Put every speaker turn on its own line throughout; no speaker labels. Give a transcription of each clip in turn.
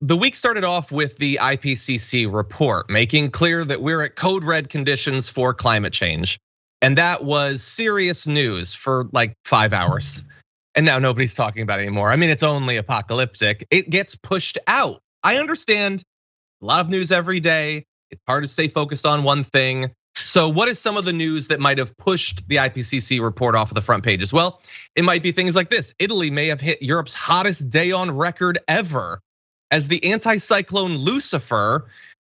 the week started off with the IPCC report, making clear that we're at code red conditions for climate change. And that was serious news for like 5 hours. And now nobody's talking about it anymore. I mean, it's only apocalyptic. It gets pushed out. I understand a lot of news every day. It's hard to stay focused on one thing. So what is some of the news that might have pushed the IPCC report off of the front pages? Well, it might be things like this. Italy may have hit Europe's hottest day on record ever as the anticyclone Lucifer,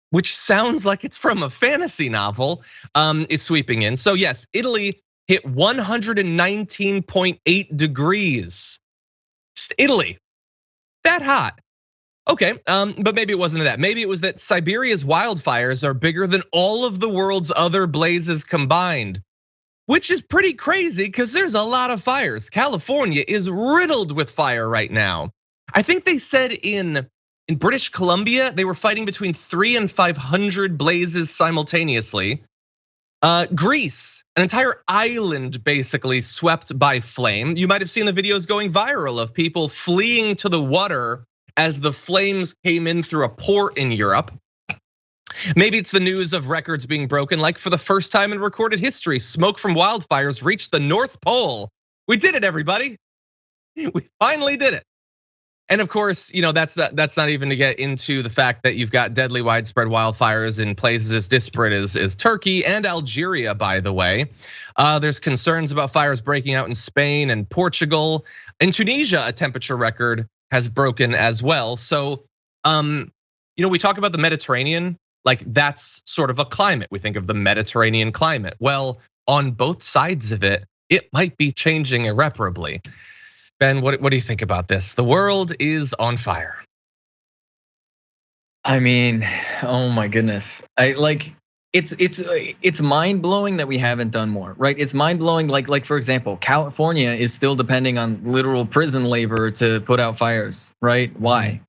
which sounds like it's from a fantasy novel, is sweeping in. So yes, Italy hit 119.8 degrees. Just Italy, that hot. Okay, but maybe it wasn't that. Maybe it was that Siberia's wildfires are bigger than all of the world's other blazes combined, which is pretty crazy because there's a lot of fires. California is riddled with fire right now. I think they said in British Columbia, they were fighting between 300 and 500 blazes simultaneously. Greece, an entire island basically swept by flame. You might have seen the videos going viral of people fleeing to the water as the flames came in through a port in Europe. Maybe it's the news of records being broken, like for the first time in recorded history, smoke from wildfires reached the North Pole. We did it, everybody. We finally did it. And of course, that's not even to get into the fact that you've got deadly widespread wildfires in places as disparate as Turkey and Algeria, by the way. There's concerns about fires breaking out in Spain and Portugal. In Tunisia, a temperature record has broken as well. So, we talk about the Mediterranean, like that's sort of a climate. We think of the Mediterranean climate. Well, on both sides of it, it might be changing irreparably. Ben, what do you think about this? The world is on fire.
I mean, oh my goodness. It's mind blowing that we haven't done more, right? It's mind blowing, like for example, California is still depending on literal prison labor to put out fires, right? Why?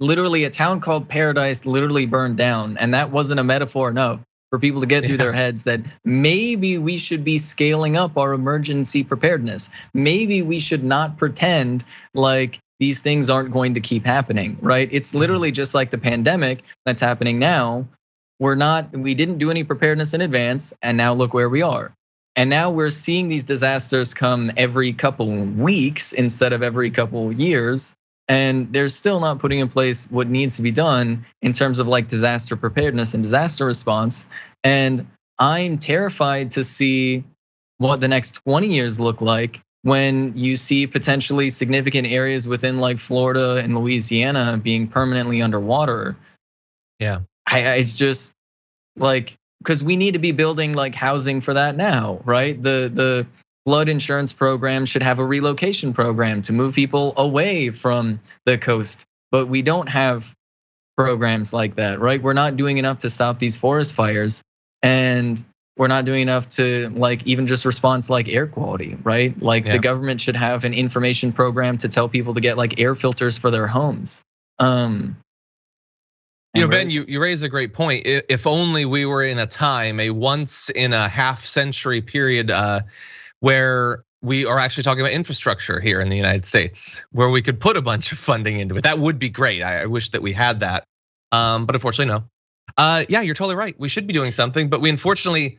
Literally, a town called Paradise literally burned down, and that wasn't a metaphor enough for people to get through their heads that maybe we should be scaling up our emergency preparedness. Maybe we should not pretend like these things aren't going to keep happening, right? It's literally just like the pandemic that's happening now. We didn't do any preparedness in advance, and now look where we are. And now we're seeing these disasters come every couple weeks instead of every couple years. And they're still not putting in place what needs to be done in terms of like disaster preparedness and disaster response. And I'm terrified to see what the next 20 years look like when you see potentially significant areas within like Florida and Louisiana being permanently underwater.
Yeah.
It's just like, because we need to be building like housing for that now, right? The flood insurance program should have a relocation program to move people away from the coast, but we don't have programs like that, right? We're not doing enough to stop these forest fires, and we're not doing enough to like even just respond to like air quality, right? Like the government should have an information program to tell people to get like air filters for their homes. Ben,
you raise a great point. If only we were in a time, a once in a half century period, where we are actually talking about infrastructure here in the United States, where we could put a bunch of funding into it. That would be great. I wish that we had that, but unfortunately, no. Yeah, you're totally right. We should be doing something, but we unfortunately,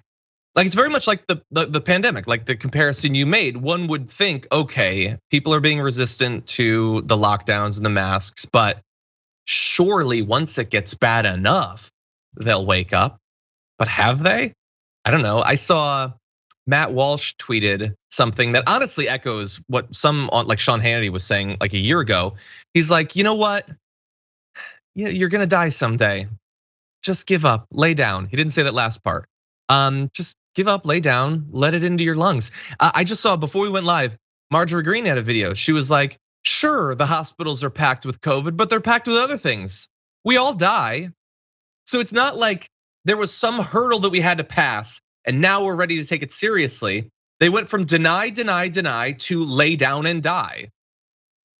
like it's very much like the pandemic, like the comparison you made. One would think, okay, people are being resistant to the lockdowns and the masks, but surely once it gets bad enough, they'll wake up. But have they? I don't know. I saw Matt Walsh tweeted something that honestly echoes what some like Sean Hannity was saying like a year ago. He's like, you know what? You're gonna die someday. Just give up, lay down. He didn't say that last part. Just give up, lay down, let it into your lungs. I just saw before we went live, Marjorie Greene had a video. She was like, sure, the hospitals are packed with COVID, but they're packed with other things. We all die. So it's not like there was some hurdle that we had to pass and now we're ready to take it seriously. They went from deny to lay down and die.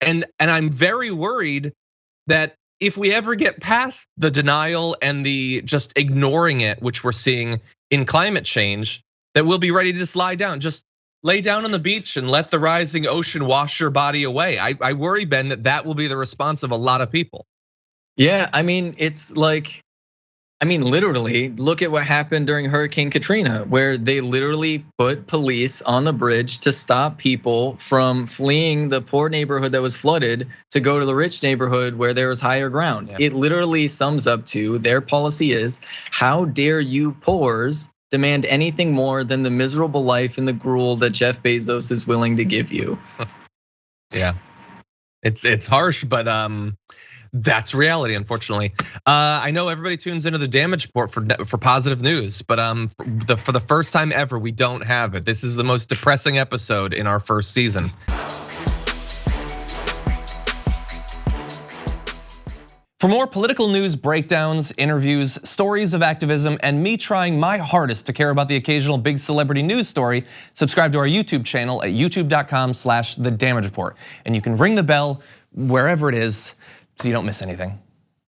And I'm very worried that if we ever get past the denial and the just ignoring it, which we're seeing in climate change, that we'll be ready to just lie down. Just lay down on the beach and let the rising ocean wash your body away. I worry, Ben, that will be the response of a lot of people.
Yeah, I mean, it's like, literally, look at what happened during Hurricane Katrina, where they literally put police on the bridge to stop people from fleeing the poor neighborhood that was flooded to go to the rich neighborhood where there was higher ground. Yeah. It literally sums up to their policy is, how dare you poors demand anything more than the miserable life and the gruel that Jeff Bezos is willing to give you?
Yeah, it's harsh, but that's reality, unfortunately. I know everybody tunes into the damage report for positive news, but for the first time ever, we don't have it. This is the most depressing episode in our first season. For more political news breakdowns, interviews, stories of activism, and me trying my hardest to care about the occasional big celebrity news story, subscribe to our YouTube channel at youtube.com/thedamagereport. And you can ring the bell wherever it is so you don't miss anything.